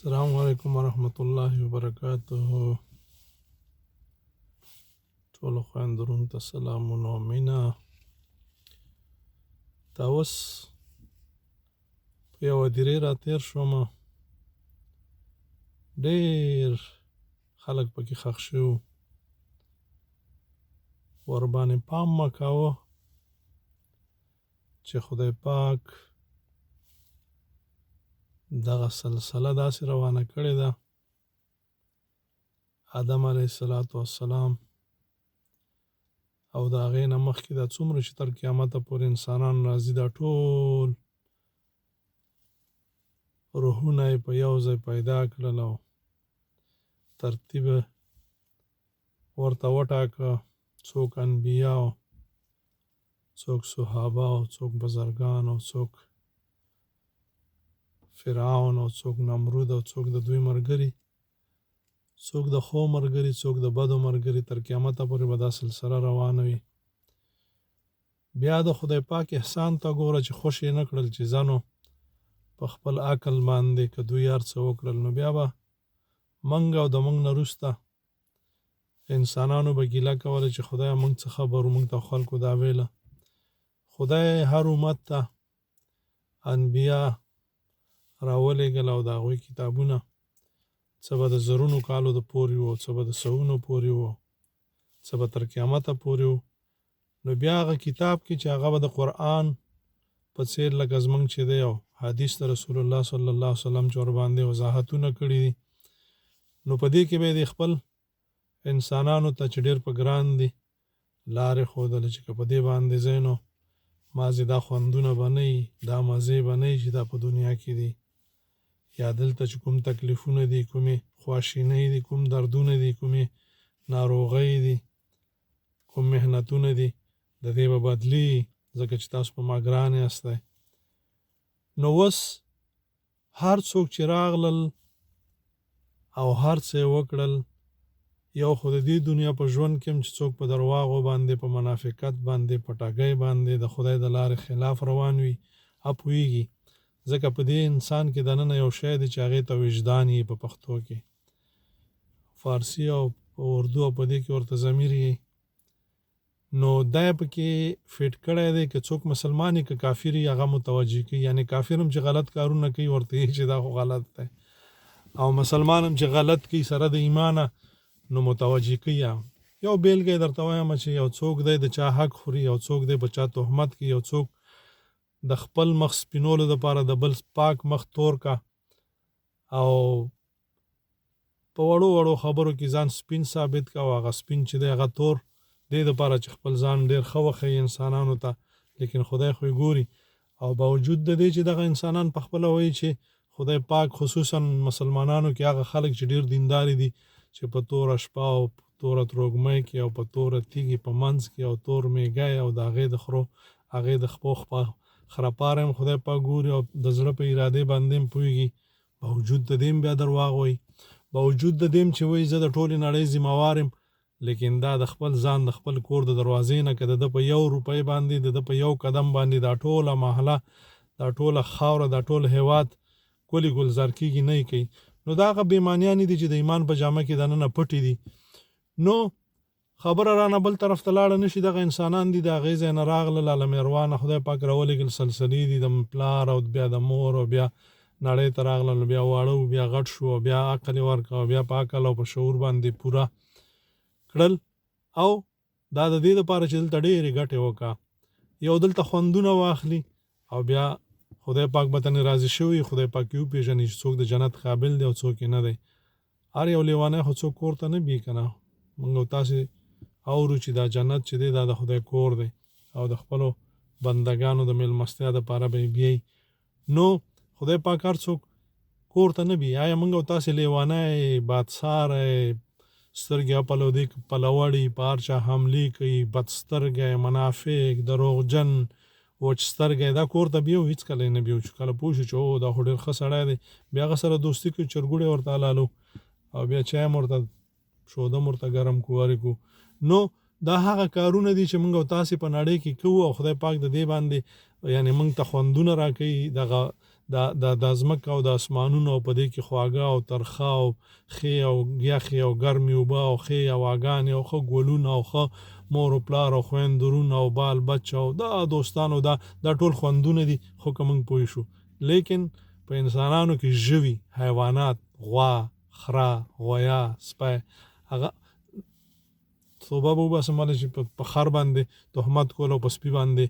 السلام علیکم ورحمۃ اللہ وبرکاتہ. ټولو خویندرونو ته سلامونه او مینه. دا اوس په یوه دیرې راتېر شومه، ډېر خلک پکې ښخ شوي وو. ورباندې پام مه کوه چې خدای پاک دغه سلسله داسې روانه کړې ده. آدم علیه السلام او د هغې نه مخکې دا څومره چې تر قیامته پورې انسانان راځي، دا ټول روحونه یې په یو ځای پیدا کړل او ترتیب ورته وټاکه. څوک انبیا او څوک صحابه او څوک بزرګان او څوک فرعون او څوک نمرود او څوک د دوی ملګري، څوک د ښو ملګري، څوک د بدو ملګري. تر قیامته پورې به دا سلسله روانه وي. بیا د خدای پاک احسان ته ګوره چې خوش یې نه کړل چې ځنو په خپل عقل باندې که دوی هر څه وکړل، نو بیا به موږ او د موږ نه وروسته انسانانو به ګیله کوله چې خدای موږ څه خبر وو، موږ ته خلکو دا ویله. خدای هر امت ته انبیا راولېږل او د هغوی کتابونه څه به د زرونو کالو د پورې وو، څه به د سوونو پورې وو، څه به تر قیامته پورې وو. نو بیا هغه کتاب کې چې هغه به د قرآن په څېر لکه زموږ چې دی او حدیث د رسول الله صلی الله علیه وسلم چې ورباندې وضاحتونه کړي دي، نو په دې کې به یې خپل انسانانو ته چې ډېر په ګران دي لارې ښودلې چې که په دې باندې ځئ نو مازې دا خوندونه به نه وي، دا مزې به نه وي چې دا په دنیا کې دي، یا دلته چې کوم تکلیفونه دي، کومې خواشینۍ دي، کوم دردونه دي، کومې ناروغۍ دي، کوم محنتونه دي، د دې به بدلي ځکه چې تاسو په ما ګران یاستی. نو اوس هر څوک چې راغلل او هر څه یې وکړل، یو خو د دې دنیا په ژوند کې هم چې څوک په درواغو باندې، په منافقت باندې، په ټګۍ باندې د خدای د لارې خلاف روان وي، پوهېږي. ځکه په دې انسان کې دننه یو شی دی چې هغې ته وجدان یې په پښتو کې، فارسي او په اردو او په دې کې ورته ضمیر یې. نو دا یې پکې فټ کړی دی که څوک مسلمان یې که کافر یې هغه متوجه کوي. یعنې کافر هم چې غلط کارونه کوي ورته یې چې دا خو غلط دی، او مسلمان هم چې غلط کوي سره د ایمانه نو متوجه کوي. یو بیلګه یې درته وایم چې یو څوک دی د چا حق خوري، یو څوک دی په چا تهمت کوي، یو څوک د خپل مخ سپینولو دپاره د بل پاک مخ تور کا او په وړو وړو خبرو کې ځان سپین ثابت کا، او هغه سپین چې دی هغه تور، دې دپاره چې خپل ځان ډېر ښه وښیي انسانانو ته. لیکن خدای خو یې ګوري. او باوجود د دې چې دغه انسانان په خپله وایي چې خدای پاک خصوصا مسلمانانو کې هغه خلک چې ډېر دینداري دي چې په توره شپه او په توره تروږمۍ کې او په توره تیږې په منځ کې او تور میږی او د هغې د خرو هغې د خپو خرپاره هم خدای پاک ګوري او د زړه په ارادې باندې هم پوهېږي. باوجود د دې هم بیا درواغ وایي، باوجود د دې هم چې وایي زه د ټولې نړۍ ذمهوار یم، لیکن دا د خپل ځان د خپل کور د دروازې نه که د ده په یو روپۍ باندې، د ده په یو قدم باندې دا ټوله محله، دا ټوله خاوره، دا ټول هېواد ګلې ګلزار کېږي، نه یې کوي. نو دا هغه بېمانیانې دي چې د ایمان په جامه کې دننه پټې دي. نو خبره رانه بل طرف ته لاړه نه شي. دغه انسانان دي د هغې ځای نه راغلل، عالم اروانه خدای پاک راولېږل، سلسلې دي د پلار او بیا د مور او بیا نړۍ ته راغلل، بیا واړه و، بیا غټ شو، او بیا عقل یې ورکړه، او بیا په عقل او په شعور باندې پوره کړل. او دا د دې دپاره چې دلته ډېرې ګټې وکړه، یو دلته خوندونه واخلي، او بیا خدای پاک به ترې راضي شوي، خدای پاک یې وپېژني چې څوک د جنت قابل دی او څوک یې نه دی. هر یو لیونی خو څوک کور ته نه بیي که نه. موږ او تاسې اورو چې دا جنت چې دی دا د خدای کور دی او د خپلو بندګانو د میلمستیا دپاره به یې بیایي. نو خدای پاک هر څوک کور ته نه بیي. آیا موږ او تاسې لیونی، بادساری، سترګې پلوړي، په هر چا حملې کوي، بدسترګی، منافق، دروغجن، وچ سترګی، دا کور ته بیو؟ هېڅکله یې نه بیو. چې کله پوه شو چې او دا خو ډېر ښه سړی دی، بیا هغه سره دوستي کوي، چرګوړی ورته حلالو او بیا چای هم ورته شودم ورته ګرم کو، هرې کو. نو دا هغه کارونه دي چې موږ او تاسې په نړۍ کې کوو، او خدای پاک د دې باندې یعنې موږ ته خوندونه راکوي. دغه د ځمکه او د اسمانونو او په دې کې خواږه او ترخه او ښې او یخې او ګرمې اوبه او ښې هواګانې او ښه ګلونه او ښه مور و پلار او خویندرونه او بال بچه او دا دوستان او دا ټول خوندونه دي، خو که موږ پوه شو. لیکن په انسانانو کې ژوي، حیوانات، غوا، خره، غویا، سپی، هغه توبه به وباسم ولې چې په خر باندې تهمت کول او په سپي باندې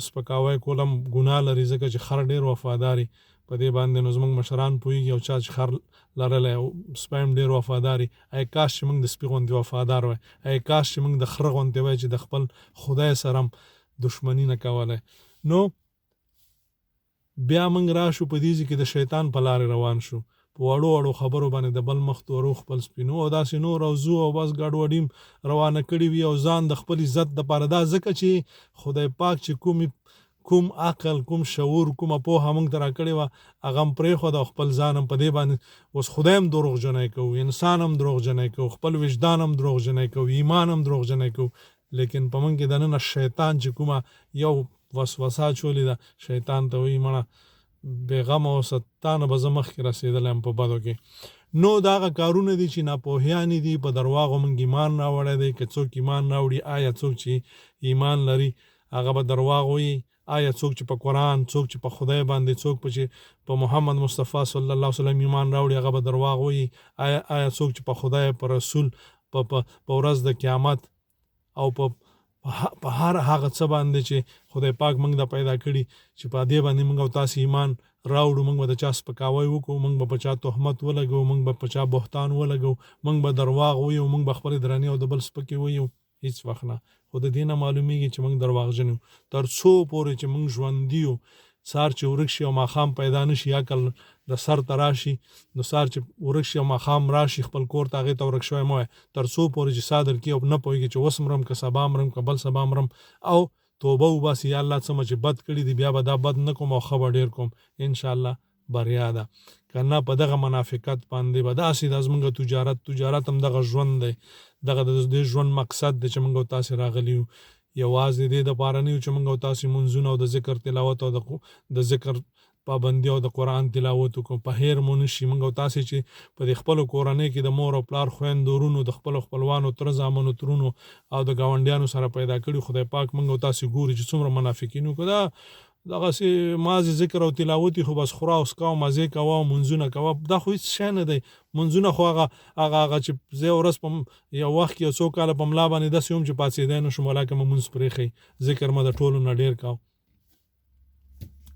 سپکاوی کول هم ګناه لري، ځکه چې خر ډېر وفاداري په دې باندې. نو زموږ مشران پوهېږي او چا چې خر لرلی او سپی هم ډېر وفاداري، ای کاش چې موږ د سپي غوندې وفادار وای، ای کاش چې موږ د خره غوندې وای چې د خپل خدای سره هم دښمني نه کولی. نو بیا موږ راشو په دې کې د شیطان په لارې روان شو، په وړو وړو خبرو باندې د بل مخ تورو خپل سپینو او داسې نور او زو او بس ګډوډي روانه کړي وي او ځان د خپل عزت دپاره. دا ځکه چې خدای پاک چې کوم عقل، کوم شعور، کومه پوهه موږ ته راکړې وه، هغه هم پرېښوده او خپل ځان هم په دې باندې اوس خدای هم دروغجنی کوو، انسان هم دروغجنی کوو، خپل وجدان هم دروغجنی کوو، ایمان هم دروغجنی کوو. لیکن په موږ کې دننه شیطان چې کومه یو وسوسه اچولې ده، شیطان ته وایي مړه بېغمه اوسه، تا نه به زه مخکې رسېدلی یم په بدو کې. نو دا هغه کارونه دي چې ناپوهیانې دي، په درواغو موږ ایمان راوړی دی. که څوک ایمان راوړي، آیا څوک چې ایمان لري هغه به درواغ وایي؟ آیا څوک چې په قرآن، څوک چې په خدای باندې، څوک چې په محمد مصطفی صلی الله علیه وسلم ایمان راوړي هغه به درواغ وایي؟ آیا څوک چې په خدای، په رسول، په ورځ د قیامت او په هر هغه څه باندې چې خدای پاک موږ د پیدا کړي چې په دې باندې موږ او تاسو ایمان راوړو، موږ به د چا سپکاوی وکړو، موږ به په چا تهمت ولګو، موږ به په چا بهتان ولګو، موږ به درواغ وایو، موږ به خپلې درنې او د بل سپکې وایو؟ هیڅ وخت نه. خو د دې نه معلومیږي چې موږ درواغجن یو. تر څو پورې چې موږ ژوندي یو، سهار چې ورک شي او ماښام پیدا نه شي، عقل د سر ته راشي، نو سهار چې ورک شي او ماښام راشي خپل کور ته، هغې ته ورک شوی مه وایه. تر څو پورې چې ساه درکړي او نه پوهېږي چې اوس مرم که سبا مرم که بل سبا مرم، او توبه وباسي، یا الله څه مې چې بد کړي دي بیا به دا بد نه کوم او ښه به ډېر کوم، انشاءالله بریا ده. که نه په دغه منافقت باندې به داسې دا زموږ تجارت هم دغه ژوند دی، دغه د دې ژوند مقصد دی چې موږ او تاسې راغلي یو. یوازې دې دپاره نه یو چې موږ او تاسې منځونه او د ذکر تلاوت او د ذکر پابندي او د قرآن تلاوت وکړو، په هیر مو نه شي. موږ او تاسې چې په دې خپلو کورنۍ کې د مور او پلار خویندو ورونو، د خپلو خپلوانو تره زامنو ترونو او د ګاونډیانو سره پیدا کړي، خدای پاک موږ او تاسې ګوري چې څومره منافقین وکړو. دا دغسې مازې ذکر او تلاوت خو بس خوره او څکه او مزې کوه او منځونه کوه، دا خو هېڅ شی نه دی. منځونه خو هغه چې زه یو ورځ په یو وخت کې یو څو کاله په ملا باندې داسې وم چې پاڅېدی نه شم، ولاکه مې مونځ پرېښی، ذکر مې د ټولو نه ډېر کوه،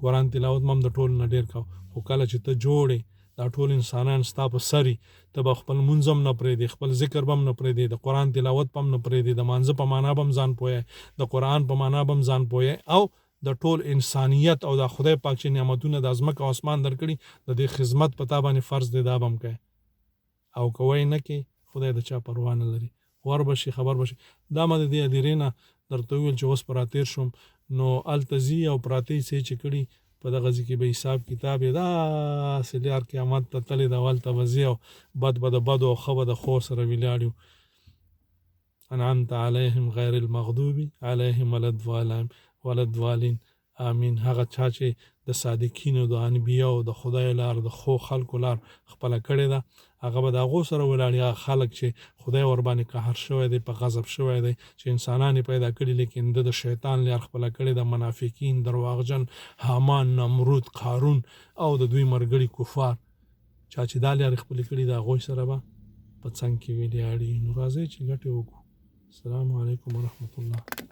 قرآن تلاوت مې هم د ټولو نه ډېر کوه. خو کله چې ته جوړې دا ټول انسانان ستا په سري، ته به خپل مونځ هم نه پرېږدې، خپل ذکر به هم نه پرېږدې، د قرآن تلاوت به هم نه پرېږدې، د مانځه په معنا به هم ځان پوهیې، د قرآن په معنا به هم ځان پوهیې، او د ټول انسانیت او د خدای پاک چې نعمتونه د ځمکه او اسمان درکړي، د دې خدمت په تا باندې فرض دی، دا به هم کوې. او که وایې نه کې، خدای د چا پروا نه لري. غور به شي، خبر به شي. دا مې د دې هدیرې نه درته وویل چې اوس به راتېر شوم، نو هلته ځي او پراته یې څه چې کړي په دغه ځای کې به حساب کتاب یې داسې لار قیامت ته تللی ده، هلته به ځي او بد به د بدو او ښه به د ښو سره ولاړ یو. انعمت علیهم غیر المغضوب علیهم ولا الضالین. آمین. هغه چا چې د صادقینو، د انبیاو، د خدای لار، د ښو خلکو لار خپله کړې ده، هغه به د هغو سره ولاړ. هغه خلک چې خدای ورباندې قهر شوی دی، په غضب شوی دی، چې انسانان یې پیدا کړي لیکن د شیطان لار خپله کړې ده، منافقین، درواغجن، حامان، نمرود، قارون او د دوی ملګري کفار، چا چې دا لارې خپلې کړي د هغوی سره به په څنګ کې ولاړ. نو راځئ چې ګټې وکړو. السلام علیکم ورحمت الله.